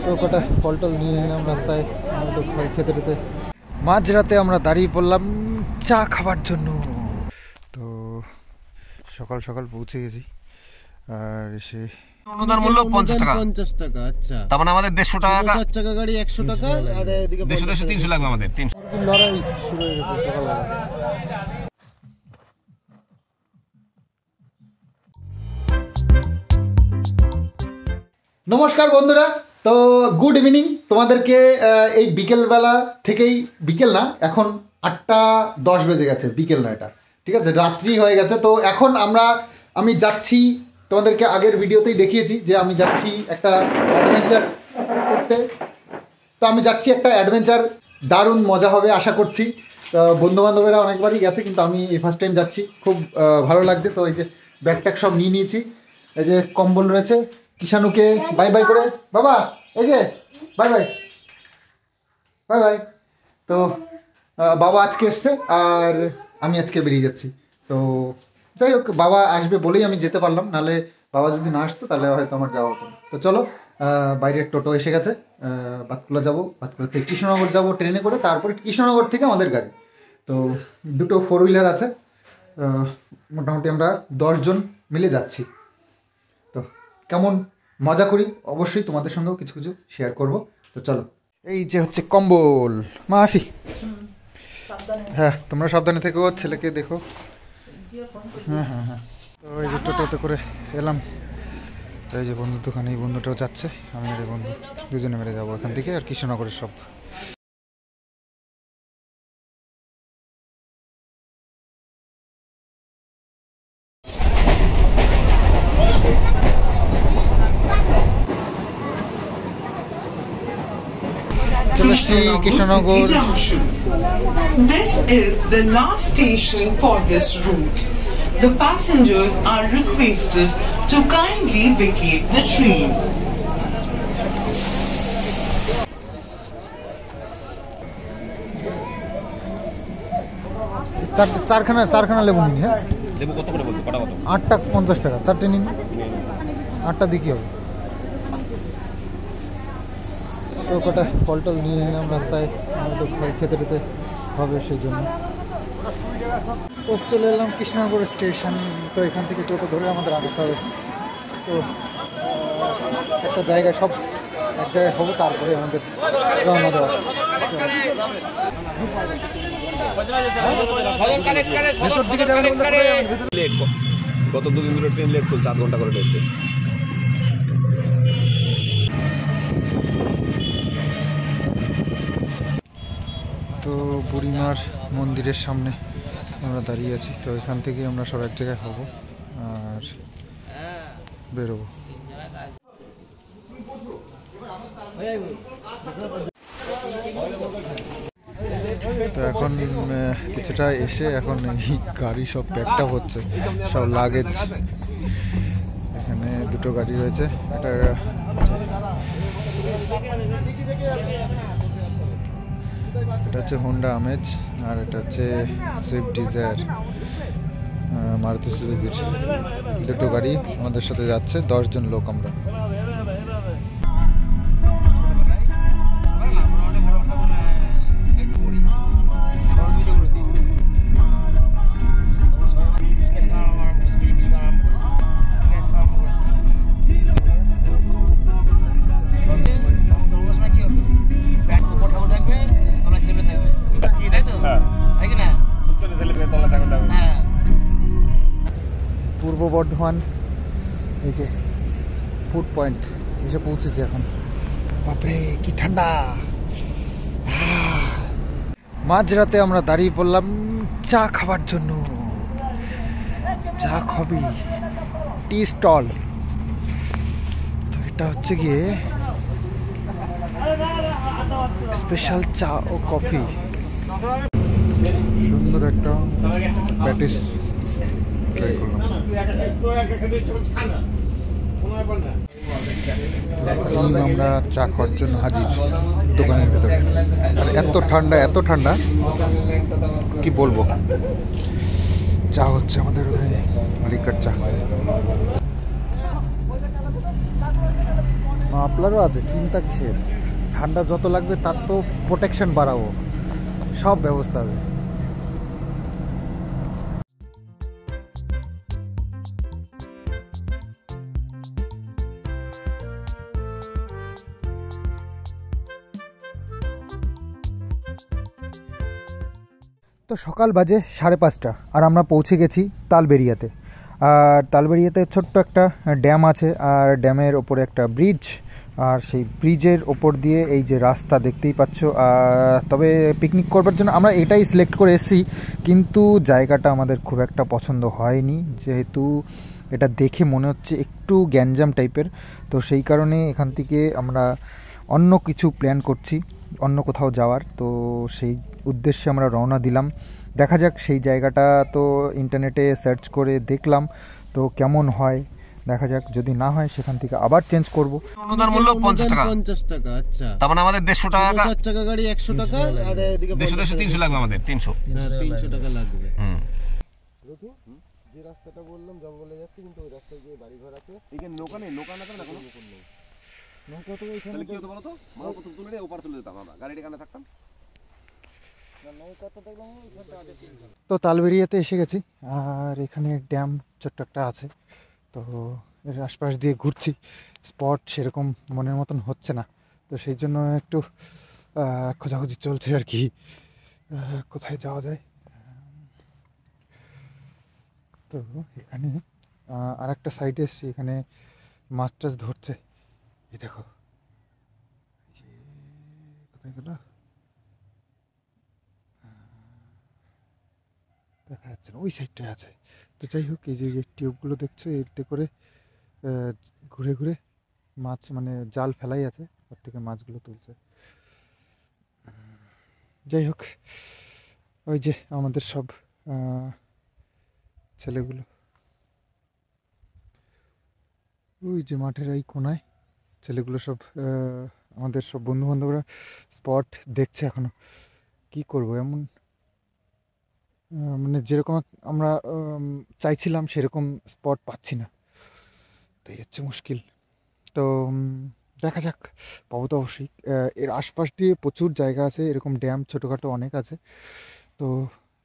তো কটা ফল টল নিয়ে নিলাম রাস্তায়, তো খেতে খেতে মাঝরাতে আমরা দাঁড়িয়ে পড়লাম চা খাবার জন্য। তো সকাল সকাল পৌঁছে গেছি, আর এসে অনুদান মূল্য 50 টাকা। 50 টাকা, আচ্ছা। তার মানে আমাদের 150 টাকা, 4 চাকা গাড়ি 100 টাকা, আর এদিকে 150 300 লাগবে আমাদের। 300 লড়াই শুরু হয়ে গেছে সকালবেলা। নমস্কার বন্ধুরা, তো গুড ইভিনিং তোমাদেরকে। এই বিকেলবেলা থেকেই, বিকেল না, এখন 8:10 বেজে গেছে, বিকেল না এটা, ঠিক আছে, রাত্রি হয়ে গেছে। তো এখন আমি যাচ্ছি, তোমাদেরকে আগের ভিডিওতেই দেখিয়েছি যে আমি যাচ্ছি একটা অ্যাডভেঞ্চার করতে। তো আমি যাচ্ছি একটা অ্যাডভেঞ্চার, দারুণ মজা হবে আশা করছি। বন্ধুবান্ধবেরা অনেকবারই গেছে, কিন্তু আমি এই ফার্স্ট টাইম যাচ্ছি, খুব ভালো লাগছে। তো এই যে ব্যাগ ট্যাগ সব নিয়ে নিয়েছি, এই যে কম্বল রয়েছে। কিষানুকে বাই বাই করে, বাবা এই যে বাই বাই বাই বাই। তো বাবা আজকে এসছে আর আমি আজকে বেরিয়ে যাচ্ছি। তো যাই হোক, বাবা আসবে বলেই আমি যেতে পারলাম, নাহলে বাবা যদি না আসতো তাহলে হয়তো আমার যাওয়া হতো না। তো চলো, বাইরের টোটো এসে গেছে, বাতকুলা যাবো, বাতকুলা থেকে কৃষ্ণনগর যাবো ট্রেনে করে, তারপরে কৃষ্ণনগর থেকে আমাদের গাড়ি। তো দুটো 4 হুইলার আছে, মোটামুটি আমরা 10 জন মিলে যাচ্ছি। তো কেমন মজা করি অবশ্যই তোমাদের সঙ্গেও কিছু কিছু শেয়ার করব। তো চলো, এই যে হচ্ছে কম্বল, মা আসি। হ্যাঁ, তোমরা সাবধানে থেকো, ছেলেকে দেখো। হ্যাঁ হ্যাঁ হ্যাঁ। তো এই যে টোটোতে করে এলাম, এই যে বন্ধুর দোকানে, এই বন্ধুটাও যাচ্ছে, আমি আর এই বন্ধু দুজনে মিলে যাবো এখান থেকে আর কৃষ্ণনগরের সব। Krishnanagar. This is the last station for this route. The passengers are requested to kindly vacate the train. চারখানা লেবু নিন। হ্যাঁ, লেবু কত করে বলতে? কটা কত? 8টা 50 টাকা, 4টে নিন। 8টা দিয়ে কি হবে? তো কটা ফল টল নিয়ে নিলাম রাস্তায়, তো খেতে খেতে হবে সেই জন্য। তো চলে এলাম কৃষ্ণনগর স্টেশন। তো এখান থেকে টোটো ধরে আমাদের আনতে হবে। তো একটা জায়গায়, সব এক জায়গায় হবো, তারপরে আমাদের রওনা দেওয়া। গত 2 দিন ধরে ট্রেন লেট চলছে, 8 ঘন্টা করে লেট। তো বুড়িমার মন্দিরের সামনে আমরা দাঁড়িয়ে আছি। তো এখান থেকে আমরা সব এক জায়গায় হব আর বেরোবো। তো এখন কিছুটা এসে এখন এই গাড়ি সব প্যাকটা হচ্ছে, সব লাগেজ। এখানে দুটো গাড়ি রয়েছে, এটা হচ্ছে হোন্ডা আমেজ, আর এটা হচ্ছে সুইফট ডিজায়ার মারুতি সুজুকির। দুটো গাড়ি আমাদের সাথে যাচ্ছে, 10 জন লোক আমরা। পূর্ব বর্ধমান, এই যে ফুড পয়েন্ট এসে পৌঁছেছে এখন। বাপরে কি ঠান্ডা! মাঝরাতে আমরা দাঁড়িয়ে পড়লাম চা খাবার জন্য। চা খাবি, টি স্টল। তো এটা হচ্ছে গিয়ে স্পেশাল চা ও কফি। সুন্দর একটা প্যাটিস ট্রাই করলাম। আমরা চা খাওয়ার জন্য হাজির দোকানের ভেতরে। আর এত ঠান্ডা কি বলবো। চা হচ্ছে আমাদের ওখানে লিকার চা। মাফলারও আছে, চিন্তা কিসের, ঠান্ডা যত লাগবে তার তো প্রোটেকশন বাড়াবো, সব ব্যবস্থা আছে। তো সকাল বাজে 5:30 আর আমরা পৌঁছে গেছি তালবেরিয়াতে। আর তালবেরিয়াতে ছোট্ট একটা ড্যাম আছে, আর ড্যামের ওপরে একটা ব্রিজ, আর সেই ব্রিজের ওপর দিয়ে এই যে রাস্তা দেখতেই পাচ্ছ। তবে পিকনিক করবার জন্য আমরা এটাই সিলেক্ট করে এসেছি, কিন্তু জায়গাটা আমাদের খুব একটা পছন্দ হয়নি, যেহেতু এটা দেখে মনে হচ্ছে একটু গ্যাঞ্জাম টাইপের। তো সেই কারণে এখান থেকে আমরা অন্য কিছু প্ল্যান করছি, অন্য কোথাও যাওয়ার। তো সেই উদ্দেশ্যে আমরা রওনা দিলাম। দেখা যাক সেই জায়গাটা, তো ইন্টারনেটে সার্চ করে দেখলাম, তো কেমন হয় দেখা যাক। যদি না হয় সেখান থেকে আবার চেঞ্জ করব। অনুদান মূল্য 50 টাকা। 50 টাকা, আচ্ছা। তার মানে আমাদের 150 টাকা, 4 চাকা গাড়ি 100 টাকা, আর এদিকে 150 300 লাগবে আমাদের, 300। হ্যাঁ, 300 টাকা লাগবে। যে রাস্তাটা বললাম জঙ্গলে যাচ্ছে, কিন্তু ওই রাস্তায় গিয়ে বাড়ি ঘর আছে। এখানে নৌকা নেই, নৌকা না কোনো নৌকা তো এখানে তাহলে কি হতো বলো তো, মালপত্র তুলে নিয়ে ওপার চলে যেতাম, আমরা গাড়িটা এখানে থাকতাম। তো তালবেরিয়াতে এসে গেছি, আর এখানে ড্যাম ছোট্ট একটা আছে। তো এর আশপাশ দিয়ে ঘুরছি, স্পট সেরকম মনের মতন হচ্ছে না, তো সেই জন্য একটু খোঁজাখুঁজি চলছে আর কি, কোথায় যাওয়া যায়। তো এখানে আর একটা সাইডে এসছি, এখানে মাছ টাছ ধরছে। এই দেখো, কোথায় গেল দেখা যাচ্ছে না, ওই সাইডটায় আছে। তো যাই হোক, এই যে টিউবগুলো দেখছো, এতে করে ঘুরে ঘুরে মাছ, মানে জাল ফেলাই আছে, ওর থেকে মাছগুলো তুলছে। যাই হোক, ওই যে আমাদের সব ছেলেগুলো, ওই যে মাঠের এই কোনায় ছেলেগুলো সব, আমাদের সব বন্ধু বান্ধবরা স্পট দেখছে এখনো। কি করব, এমন মানে যেরকম আমরা চাইছিলাম সেরকম স্পট পাচ্ছি না, তো এই হচ্ছে মুশকিল। তো দেখা যাক, পাবো তো অবশ্যই। এর আশপাশ দিয়ে প্রচুর জায়গা আছে, এরকম ড্যাম ছোটোখাটো অনেক আছে, তো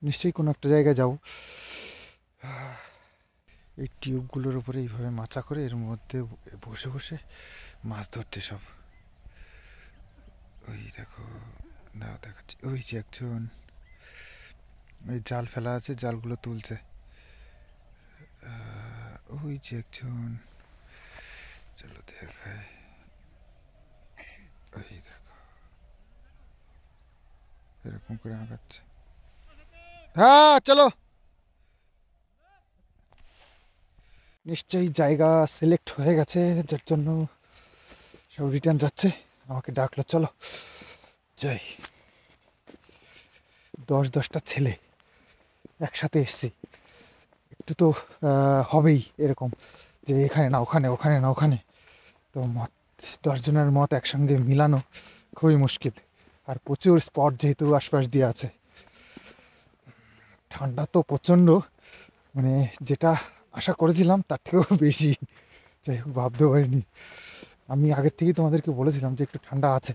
নিশ্চয়ই কোনো একটা জায়গায় যাব। এই টিউবগুলোর উপরে এইভাবে মাচা করে এর মধ্যে বসে বসে মাছ ধরতে সব। ওই দেখো, দাঁড়াও দেখাচ্ছি, ওই যে একজন ওই জাল ফেলা আছে, জালগুলো তুলছে। ওই যে একজন, চলো দেখায়, ওই দেখো এরকম করে আগাচ্ছে। হ্যাঁ চলো, নিশ্চয়ই জায়গা সিলেক্ট হয়ে গেছে, যার জন্য সব রিটার্ন যাচ্ছে। আমাকে ডাকলো, চলো যাই। 10-10টা ছেলে একসাথে এসছি, একটু তো হবেই এরকম যে এখানে না ওখানে, ওখানে না ওখানে। তো মত 10 জনের মত একসঙ্গে মিলানো খুবই মুশকিল, আর প্রচুর স্পট যেহেতু আশপাশ দিয়ে আছে। ঠান্ডা তো প্রচণ্ড, মানে যেটা আশা করেছিলাম তার থেকেও বেশি। যাই হোক, ভাবতে পারিনি। আমি আগের থেকেই তোমাদেরকে বলেছিলাম যে একটু ঠান্ডা আছে,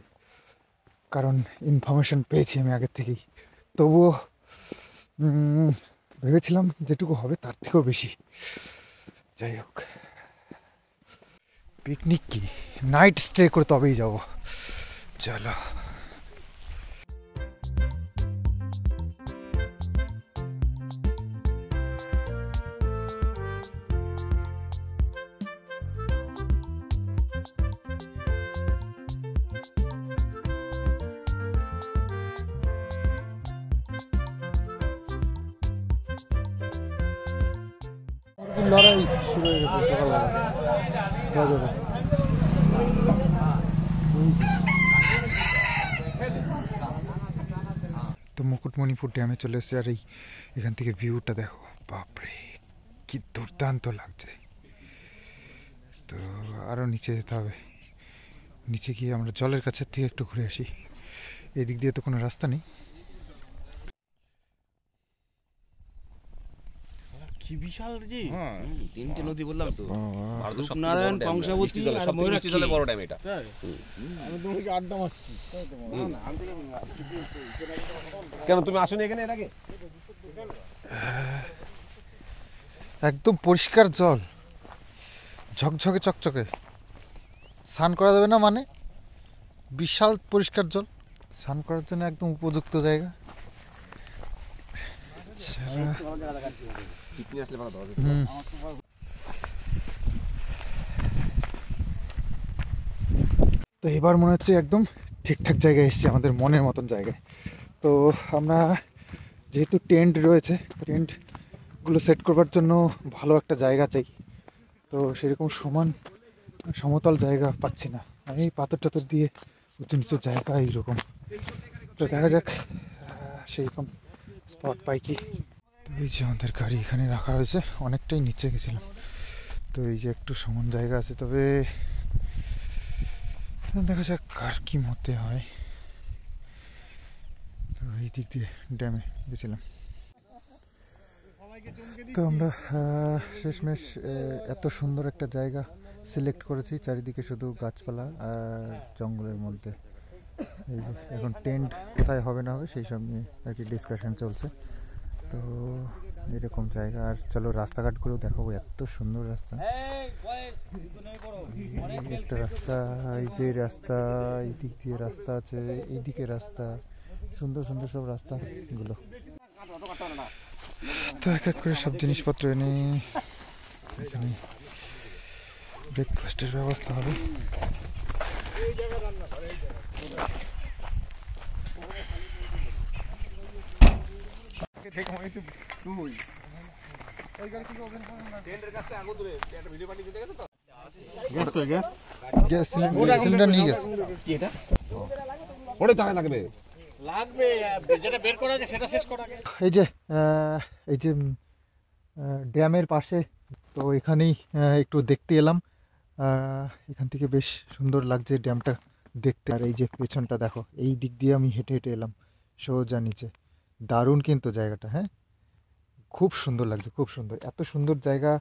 কারণ ইনফরমেশন পেয়েছি আমি আগের থেকেই। তবুও ভেবেছিলাম যেটুকু হবে তার থেকেও বেশি। যাই হোক, পিকনিক কি, নাইট স্টে করে তবেই যাব। চলো, লড়াই শুরু হয়ে গেছে সকালবেলা। তো মুকুটমণিপুর ড্যামে চলে এসেছে, আর এখান থেকে ভিউটা দেখো, বাপরে কি দুর্দান্ত লাগছে। তো আরও নিচে যেতে হবে, নিচে গিয়ে আমরা জলের কাছের থেকে একটু ঘুরে আসি। এই দিক দিয়ে তো কোনো রাস্তা নেই। কি বিশাল রে। হ্যাঁ তিনটে নদী বললাম তো, ভারতের সবথেকে রূপনারায়ণ, বড় ড্যাম, কংসাবতী বৃষ্টি জলে আর সবথেকে বৃষ্টি জলে ময়ূরাক্ষী। বড় ড্যাম এটা। আমি তোমাকে আড্ডা মারছি। কেন তুমি আসোনি এখানে এর আগে? একদম পরিষ্কার জল, ঝকঝকে চকচকে। স্নান করা যাবে না মানে, বিশাল পরিষ্কার জল, স্নান করার জন্য একদম উপযুক্ত জায়গা। শীত নিয়ে আসলে ভালো হবে। হুম। তো এবার মনে হচ্ছে একদম ঠিকঠাক জায়গায় এসেছি, আমাদের মনের মতন জায়গায়। তো আমরা যেহেতু টেন্ট রয়েছে, টেন্টগুলো সেট করবার জন্য ভালো একটা জায়গা চাই। তো সেরকম সমতল জায়গা পাচ্ছি না, এই পাথর টাথর দিয়ে উঁচু নিচু জায়গা এইরকম। তো দেখা যাক সেইরকম স্পট পাই কি। তো এই যে আমাদের গাড়ি এখানে রাখা হয়েছে, অনেকটাই নিচে গেছিলাম। তো এই যে একটু সমান জায়গা আছে, তবে দেখা যাক কার কি মতে হয়। তো এই দিক দিয়ে ড্যামে গেছিলাম। তো আমরা শেষমেশ এত সুন্দর একটা জায়গা সিলেক্ট করেছি, চারিদিকে শুধু গাছপালা আর জঙ্গলের মধ্যে। এই যে এখন টেন্ট কোথায় হবে না হবে সেই সব নিয়ে আর কি ডিসকাশন চলছে। তো এরকম জায়গা, আর চলো রাস্তাঘাটগুলো দেখাবো, এত সুন্দর রাস্তা। একটা রাস্তা, এই যে রাস্তা, এই দিক দিয়ে রাস্তা আছে, এইদিকে রাস্তা, সুন্দর সুন্দর সব রাস্তাগুলো। তো এক এক করে সব জিনিসপত্র এনে এখানে ব্রেকফাস্টের ব্যবস্থা হবে। গ্যাস সিলিন্ডার নিয়ে গেছে। ওরে টাকা লাগবে। লাগবে, যেটা বের করা আছে সেটা শেষ করা আগে। এই যে ড্যামের পাশে, তো এখানেই একটু দেখতে এলাম। এখান থেকে বেশ সুন্দর লাগছে ড্যামটা দেখতে। আর এই যে পেছনটা দেখো, এই দিক দিয়ে আমি হেঁটে হেঁটে এলাম সোজা নিচে। দারুণ কিন্তু জায়গাটা, হ্যাঁ খুব সুন্দর লাগছে, খুব সুন্দর। এত সুন্দর জায়গা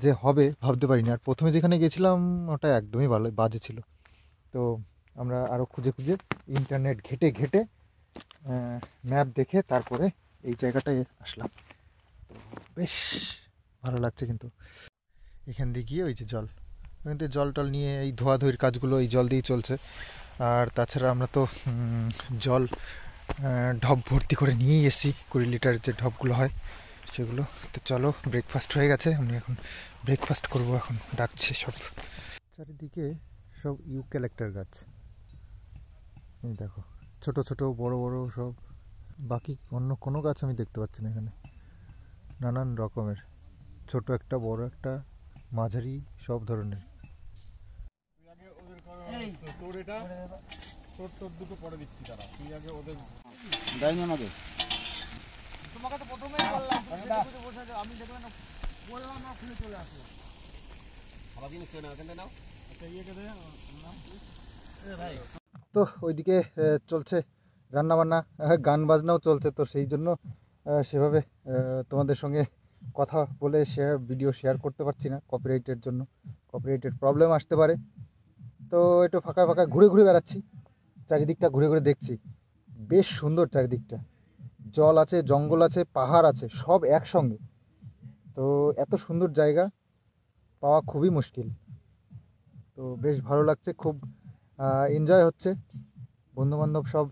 যে হবে ভাবতে পারিনি। আর প্রথমে যেখানে গেছিলাম ওটা একদমই বাজে ছিল। তো আমরা আরও খুঁজে খুঁজে ইন্টারনেট ঘেটে ঘেটে ম্যাপ দেখে তারপরে এই জায়গাটায় আসলাম। তো বেশ ভালো লাগছে কিন্তু। এখান দিয়ে গিয়ে ওই যে জল, ওখান থেকে জল টল নিয়ে এই ধোয়াধুয়ির কাজগুলো এই জল দিয়েই চলছে। আর তাছাড়া আমরা তো জল ঢপ ভর্তি করে নিয়েই এসেছি, 20 লিটার যে ঢপগুলো হয় সেগুলো। তো চলো, ব্রেকফাস্ট হয়ে গেছে, আমি এখন ব্রেকফাস্ট করব। এখন ডাকছে সব, চারিদিকে সব ইউক্যালিপটাস গাছ, এই দেখো ছোট ছোট বড় বড় সব। বাকি অন্য কোনো গাছ আমি দেখতে পাচ্ছি না এখানে। নানান রকমের, ছোট একটা বড় একটা মাঝারি সব ধরনের। তোর এটা তোর দুটো পরে দিচ্ছি, তারা তুই আগে ওদের দেয়নি আমাকে। তোমাকে তো প্রথমেই বললাম, তুমি দেখে বসে যাও, আমি দেখলাম না, বললাম না খুলে চলে আসো। আবার জিনিস না ওখানে নাও। আচ্ছা ইয়েকে দে নাম ভাই। তো ওইদিকে চলছে রান্নাবান্না, গান বাজনাও চলছে। তো সেই জন্য সেভাবে তোমাদের সঙ্গে কথা বলে ভিডিও শেয়ার করতে পারছি না, কপিরাইটের জন্য। কপিরাইটের প্রবলেম আসতে পারে। তো একটু ফাঁকা ফাঁকা ঘুরে ঘুরে বেড়াচ্ছি, চারিদিকটা ঘুরে ঘুরে দেখছি। বেশ সুন্দর চারিদিকটা, জল আছে, জঙ্গল আছে, পাহাড় আছে, সব একসঙ্গে। তো এত সুন্দর জায়গা পাওয়া খুবই মুশকিল। তো বেশ ভালো লাগছে, খুব এনজয় হচ্ছে। বন্ধুবান্ধব সব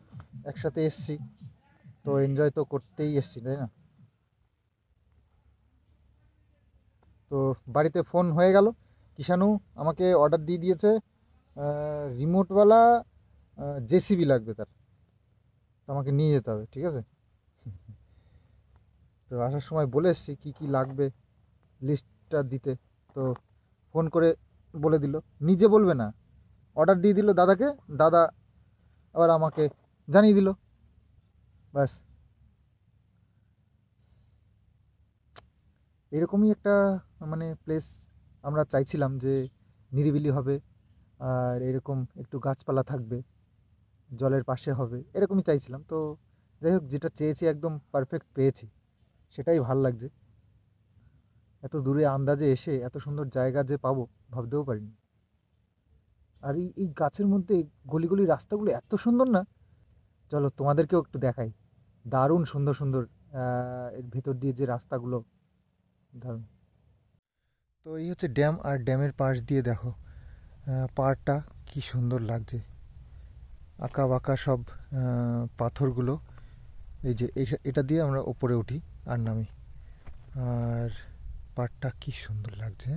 একসাথে এসছি, তো এনজয় তো করতেই এসছি, তাই না? তো বাড়িতে ফোন হয়ে গেল, কিষাণু আমাকে অর্ডার দিয়ে দিয়েছে, রিমোটওয়ালা জেসিবি লাগবে তার, তো আমাকে নিয়ে যেতে হবে, ঠিক আছে? তো আসার সময় বলে এসছি কী কী লাগবে, লিস্টটা দিতে। তো ফোন করে বলে দিল, নিজে বলবে না, অর্ডার দিয়ে দিল দাদাকে, দাদা আবার আমাকে জানিয়ে দিল, ব্যাস। এরকমই একটা মানে প্লেস আমরা চাইছিলাম, যে নিরিবিলি হবে আর এরকম একটু গাছপালা থাকবে, জলের পাশে হবে, এরকমই চাইছিলাম। তো যাই হোক, যেটা চেয়েছি একদম পারফেক্ট পেয়েছি, সেটাই ভালো লাগছে। এত দূরে আন্দাজে এসে এত সুন্দর জায়গা যে পাবো ভাবতেও পারিনি। আর এই গাছের মধ্যে গলি রাস্তাগুলো এত সুন্দর না, চলো তোমাদেরকেও একটু দেখাই। দারুণ সুন্দর সুন্দর এর ভিতর দিয়ে যে রাস্তাগুলো, দারুণ। তো এই হচ্ছে ড্যাম, আর ড্যামের পাশ দিয়ে দেখো পাড়টা কি সুন্দর লাগছে, আঁকা বাঁকা সব পাথরগুলো। এই যে এটা দিয়ে আমরা ওপরে উঠি আর নামি, আর পাড়টা কি সুন্দর লাগছে,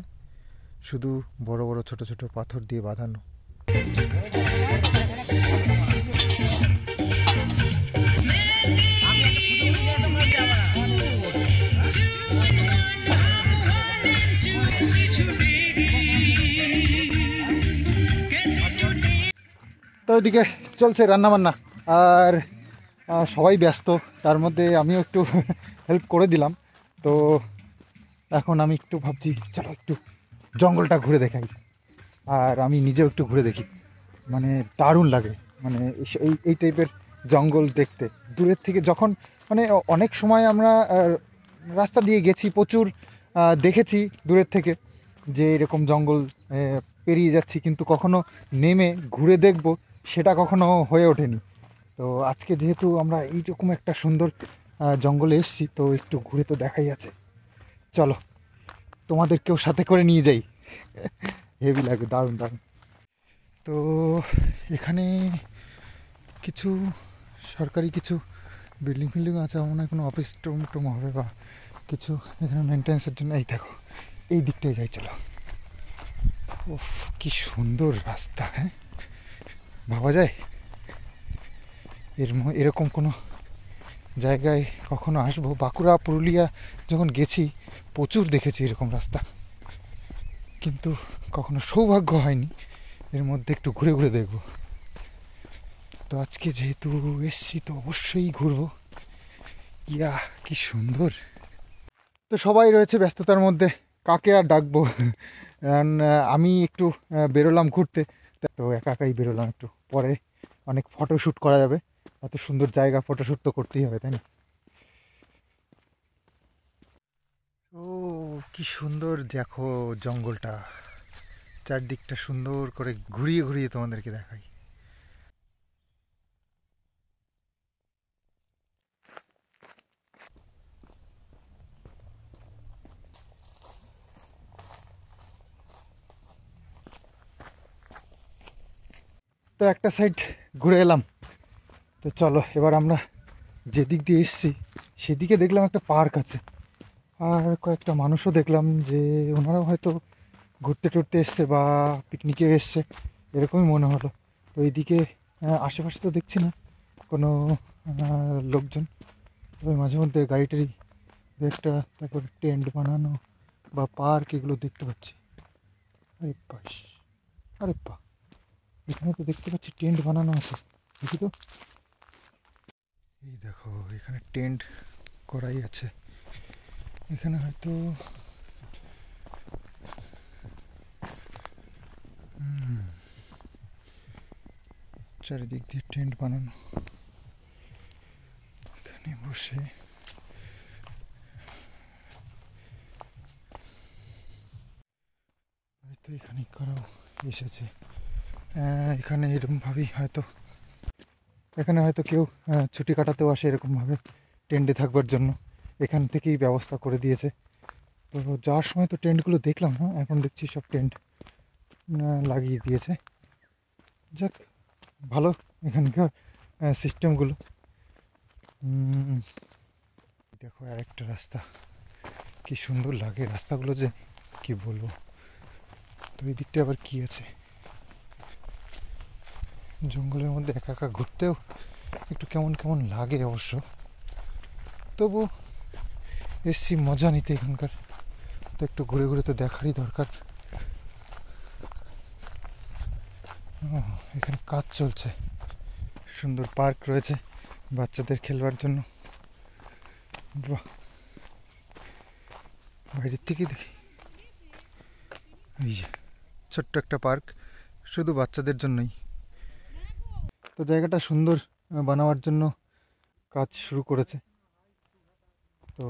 শুধু বড় বড় ছোট ছোট পাথর দিয়ে বাঁধানো। তো ওইদিকে চলছে রান্নাবান্না, আর সবাই ব্যস্ত, তার মধ্যে আমিও একটু হেল্প করে দিলাম। তো এখন আমি একটু ভাবছি চলো একটু জঙ্গলটা ঘুরে দেখাই, আর আমি নিজেও একটু ঘুরে দেখি। মানে দারুণ লাগে, মানে এই টাইপের জঙ্গল দেখতে দূরের থেকে। যখন মানে অনেক সময় আমরা রাস্তা দিয়ে গেছি, প্রচুর দেখেছি দূরের থেকে যে এরকম জঙ্গল পেরিয়ে যাচ্ছি, কিন্তু কখনো নেমে ঘুরে দেখব সেটা কখনো হয়ে ওঠেনি। তো আজকে যেহেতু আমরা এইরকম একটা সুন্দর জঙ্গলে এসেছি, তো একটু ঘুরে তো দেখাই আছে। চলো তোমাদেরকেও সাথে করে নিয়ে যাই, হেভি লাগে, দারুণ দারুণ। তো এখানে কিছু সরকারি কিছু বিল্ডিং ফিল্ডিং আছে, আমার মনে হয় কোনো অফিস টুম হবে বা কিছু এখানে মেনটেন্সের জন্য। এই দেখো এই দিকটায় যাই, চলো। উফ কি সুন্দর রাস্তা, হ্যাঁ ভাবা যায় এরকম কোনো জায়গায় কখনো আসবো। বাঁকুড়া পুরুলিয়া যখন গেছি প্রচুর দেখেছি এরকম রাস্তা, কিন্তু কখনো সৌভাগ্য হয়নি এর মধ্যে একটু ঘুরে ঘুরে দেখবো। তো আজকে যেহেতু এসছি তো অবশ্যই ঘুরবো। ইয়া কি সুন্দর। তো সবাই রয়েছে ব্যস্ততার মধ্যে, কাকে আর ডাকবো। আমি একটু বেরোলাম ঘুরতে, তো একা একাই বেরোলাম। একটু পরে অনেক ফটোশ্যুট করা যাবে, এত সুন্দর জায়গা, ফটোশ্যুট তো করতেই হবে, তাই না? ও কি সুন্দর দেখো জঙ্গলটা, চারদিকটা সুন্দর করে ঘুরিয়ে ঘুরিয়ে তোমাদেরকে দেখাই। তো একটা সাইড ঘুরে এলাম, তো চলো এবার আমরা যেদিক দিয়ে এসছি সেদিকে দেখলাম একটা পার্ক আছে, আর কয়েকটা মানুষও দেখলাম যে ওনারাও হয়তো ঘুরতে টুরতে এসছে বা পিকনিকে এসছে, এরকমই মনে হলো। তো এইদিকে আশেপাশে তো দেখছি না কোনো লোকজন, তবে মাঝে মধ্যে গাড়ি টাড়ি একটা, তারপর টেন্ট বানানো বা পার্ক এগুলো দেখতে পাচ্ছি। আরে বাস, আরে বা, এখানে তো দেখতে পাচ্ছি টেন্ট বানানো আছে, দেখি তো। এই দেখো এখানে টেন্ট করাই আছে, এখানে হয়তো চারিদিক দিয়ে টেন্ট বানানো, এখানে বসে হয়তো এখানে করাও এসেছে। এখানে এরকমভাবেই হয়তো, এখানে হয়তো কেউ ছুটি কাটাতেও আসে এরকমভাবে টেন্টে থাকবার জন্য, এখান থেকেই ব্যবস্থা করে দিয়েছে। তো যাওয়ার সময় তো টেন্টগুলো দেখলাম না, এখন দেখছি সব টেন্ট লাগিয়ে দিয়েছে। যাক ভালো এখানকার সিস্টেমগুলো। দেখো আরেকটা রাস্তা, কি সুন্দর লাগে রাস্তাগুলো, যে কি বলবো। তো এই দিকটা আবার কি আছে, জঙ্গলের মধ্যে একা একা ঘুরতেও একটু কেমন কেমন লাগে অবশ্য, তবু এসছি মজা নিতে এখানকার, তো একটু ঘুরে ঘুরে তো দেখারই দরকার। এখানে কাজ চলছে, সুন্দর পার্ক রয়েছে বাচ্চাদের খেলবার জন্য। বাহ, বাইরের থেকেই দেখি এই যে ছোট্ট একটা পার্ক, শুধু বাচ্চাদের জন্যই। তো জায়গাটা সুন্দর বানাবার জন্য কাজ শুরু করেছে, তো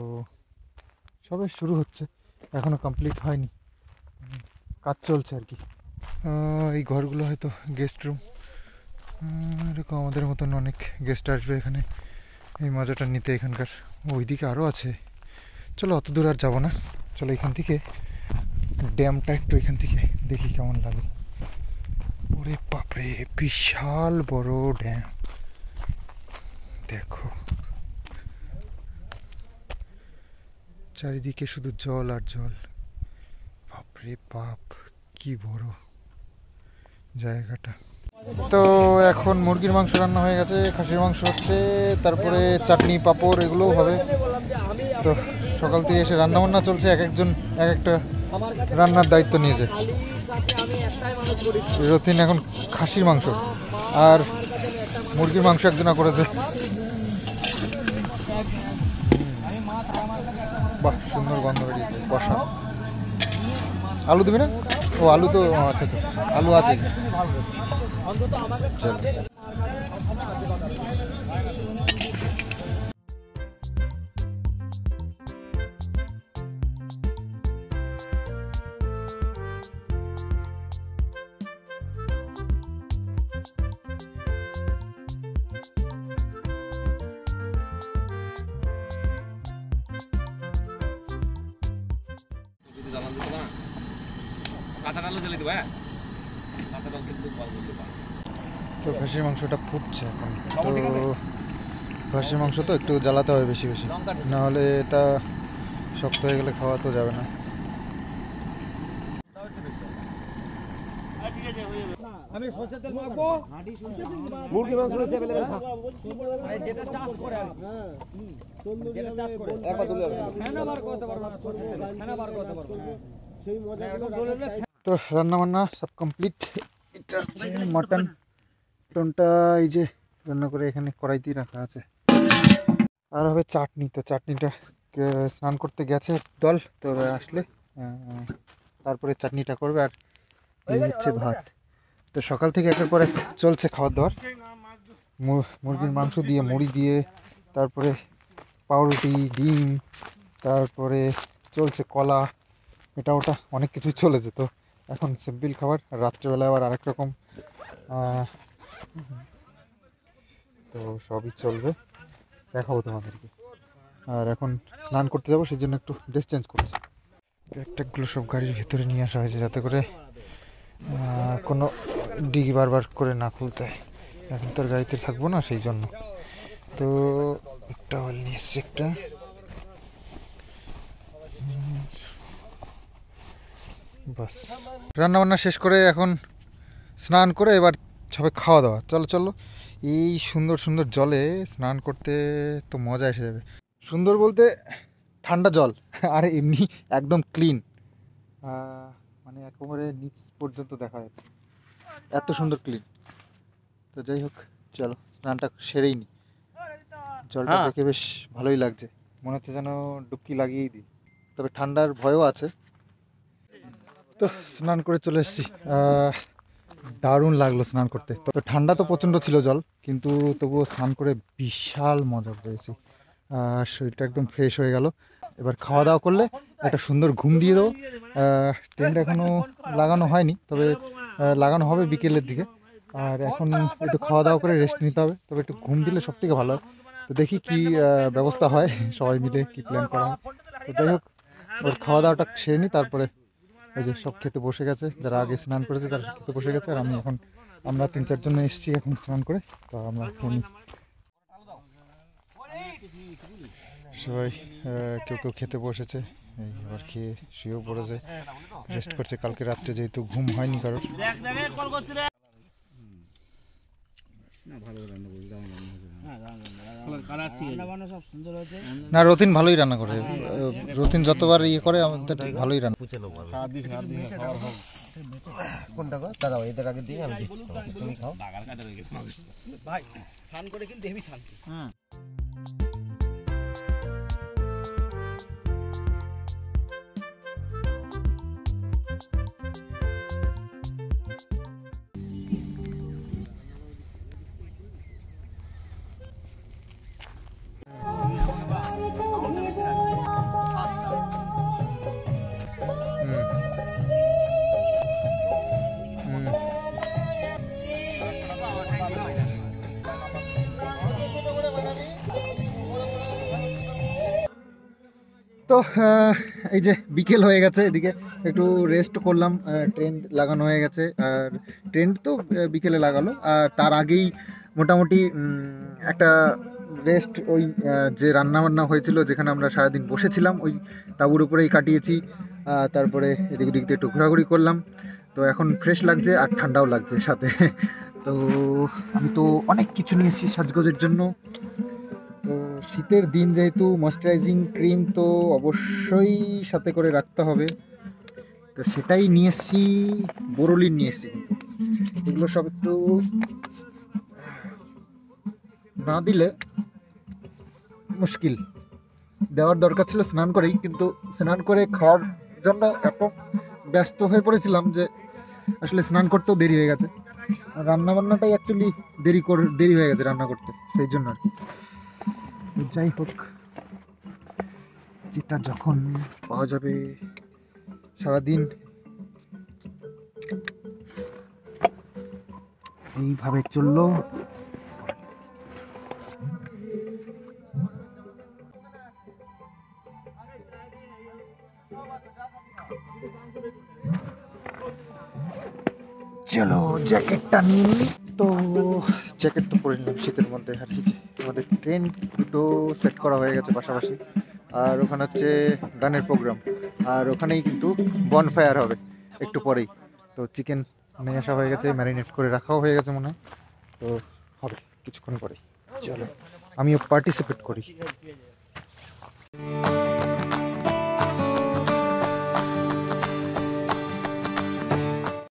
সবে শুরু হচ্ছে, এখনো কমপ্লিট হয়নি, কাজ চলছে আর কি। এই ঘরগুলো হয়তো গেস্ট রুম, এরকম আমাদের মতন অনেক গেস্ট আসবে এখানে এই মজাটা নিতে এখানকার। ওইদিকে আরও আছে, চলো অত দূর আর যাবো না, চলো এখান থেকে ড্যামটা একটু এখান থেকে দেখি কেমন লাগে। ওরে বাপরে, বিশাল বড় ড্যাম, দেখো চারিদিকে শুধু জল আর জল, বাপরে বাপ কি বড় জায়গাটা। তো এখন মুরগির মাংস রান্না হয়ে গেছে, খাসির মাংস হচ্ছে, তারপরে চাটনি পাঁপড় এগুলোও হবে। তো সকাল থেকে এসে রান্না বান্না চলছে, এক একজন এক একটা রান্নার দায়িত্ব নিয়ে যাচ্ছে। রতিন এখন খাসির মাংস আর মুরগির মাংস একজনা করেছে। বাহ, সুন্দর গন্ধ বেরিয়েছে, কষা। আলু দিবি না? ও আলু তো, আচ্ছা আচ্ছা, আলু আছে। চলো কাঁচা আলু জ্বালিয়ে দেবো। হ্যাঁ, কাঁচা ডাল কিন্তু তো খাসির মাংসটা ফুটছে এখন। তো খাসির মাংস তো একটু জ্বালাতে হবে বেশি বেশি, না হলে এটা শক্ত হয়ে গেলে খাওয়া তো যাবে না। আমি সরষের তেল মাখবো, মুরগি মাংস যেটা চাষ করে তো রান্না বান্না সব কমপ্লিট। এটা হচ্ছে মাটন, মাটনটা এই যে রান্না করে এখানে কড়াইতেই রাখা আছে। আর হবে চাটনি, তো চাটনিটা স্নান করতে গেছে দল, তো আসলে তারপরে চাটনিটা করবে। আর এই হচ্ছে ভাত। তো সকাল থেকে একের পর এক চলছে খাবার দাবার, মুরগির মাংস দিয়ে, মুড়ি দিয়ে, তারপরে পাউরুটি, ডিম, তারপরে চলছে কলা, এটা ওটা অনেক কিছুই চলেছে। তো এখন সিম্পল খাবার, আর রাত্রেবেলা আবার আরেক রকম, তো সবই চলবে, দেখাবো তোমাদেরকে। আর এখন স্নান করতে যাবো, সেই জন্য একটু ড্রেস চেঞ্জ করছি। ব্যাগট্যাগুলো সব গাড়ির ভেতরে নিয়ে আসা হয়েছে, যাতে করে কোনো ডিগি বারবার করে না খুলতে হয়। এখন তো আর গাড়িতে থাকবো না, সেই জন্য। তো একটা হল নিয়ে এসছি, একটা বাস। রান্না বান্না শেষ করে এখন স্নান করে এবার সবাই খাওয়া দাওয়া। চলো চলো, এই সুন্দর সুন্দর জলে স্নান করতে তো মজা এসে যাবে। সুন্দর বলতে ঠান্ডা জল, আর এমনি একদম ক্লিন, মানে একেবারে নিচ পর্যন্ত দেখা যাচ্ছে, এত সুন্দর ক্লিন। তো যাই হোক, চলো স্নানটা সেরেই নি। জলটা দেখে বেশ ভালোই লাগছে, মনে হচ্ছে যেন ডুবকি লাগিয়েই দিই, তবে ঠান্ডার ভয়ও আছে। তো স্নান করে চলে এসেছি, দারুণ লাগলো স্নান করতে। তো ঠান্ডা তো প্রচণ্ড ছিল জল, কিন্তু তবুও স্নান করে বিশাল মজা পেয়েছি, শরীরটা একদম ফ্রেশ হয়ে গেল। এবার খাওয়া দাওয়া করলে একটা সুন্দর ঘুম দিয়ে দেবো। টেন্ট এখনও লাগানো হয়নি, তবে লাগানো হবে বিকেলের দিকে। আর এখন একটু খাওয়া দাওয়া করে রেস্ট নিতে হবে, তবে একটু ঘুম দিলে সব থেকে ভালো হয়। তো দেখি কি ব্যবস্থা হয়, সবাই মিলে কি প্ল্যান করা হয়। তো যাই হোক, ওর খাওয়া দাওয়াটা সেরে নিই, তারপরে ওই যে সব খেতে বসে গেছে, যারা আগে স্নান করেছে তারা খেতে বসে গেছে। আর আমি এখন, আমরা 3-4 জন এসেছি এখন স্নান করে, তো আমরা খেয়ে নিই। সবাই কেউ কেউ খেতে বসেছে, এই এবার খেয়ে শুয়েও পড়েছে, রেস্ট করছে। কালকে রাত্রে যেহেতু ঘুম হয়নি কারোর। না, রতিন ভালোই রান্না করে, রতিন যতবার ইয়ে করে আমাদের ভালোই রান্না। কোনটা গো? দাঁড়াও, এদের আগে দিয়ে আমি দিচ্ছি, তুমি খাও। ভাই স্নান করে কিন্তু হেভি শান্তি। তো এই যে বিকেল হয়ে গেছে, এদিকে একটু রেস্ট করলাম, ট্রেন্ড লাগানো হয়ে গেছে। আর ট্রেন্ড তো বিকেলে লাগালো, আর তার আগেই মোটামুটি একটা রেস্ট, ওই যে রান্নাবান্না হয়েছিল যেখানে আমরা সারাদিন বসেছিলাম ওই তাঁবুর উপরেই কাটিয়েছি। তারপরে এদিক ওদিক দিয়ে একটু ঘোরাঘুরি করলাম, তো এখন ফ্রেশ লাগছে আর ঠান্ডাও লাগছে সাথে। তো আমি তো অনেক কিছু নিয়েছি সাজগোজের জন্য। তো শীতের দিন যেহেতু ময়েশ্চারাইজিং ক্রিম তো অবশ্যই সাথে করে রাখতে হবে, তো সেটাই নিয়ে এসেছি। বোরোলিন নিয়ে এসেছি, কিন্তু এগুলো সব একটু না দিলে মুশকিল। দেওয়ার দরকার ছিল স্নান করেই, কিন্তু স্নান করে খাওয়ার জন্য এত ব্যস্ত হয়ে পড়েছিলাম যে আসলে স্নান করতেও দেরি হয়ে গেছে। রান্নাবান্নাটাই অ্যাকচুয়ালি দেরি হয়ে গেছে রান্না করতে, সেই জন্য আর কি। যাই হোক, যেটা যখন পাওয়া যাবে সারাদিন এইভাবে চললো। চলো জ্যাকেটটা নিয়ে নিই। তো জ্যাকেট তো পরে নিলাম শীতের মধ্যে। আর কি আমাদের ট্রেন দুটো সেট করা হয়ে গেছে পাশাপাশি, আর ওখানে হচ্ছে গানের প্রোগ্রাম, আর ওখানেই কিন্তু বনফায়ার হবে একটু পরেই। তো চিকেন নিয়ে আসা হয়ে গেছে, ম্যারিনেট করে রাখাও হয়ে গেছে মনে হয়, তো হবে কিছুক্ষণ পরেই। চলো আমিও পার্টিসিপেট করি।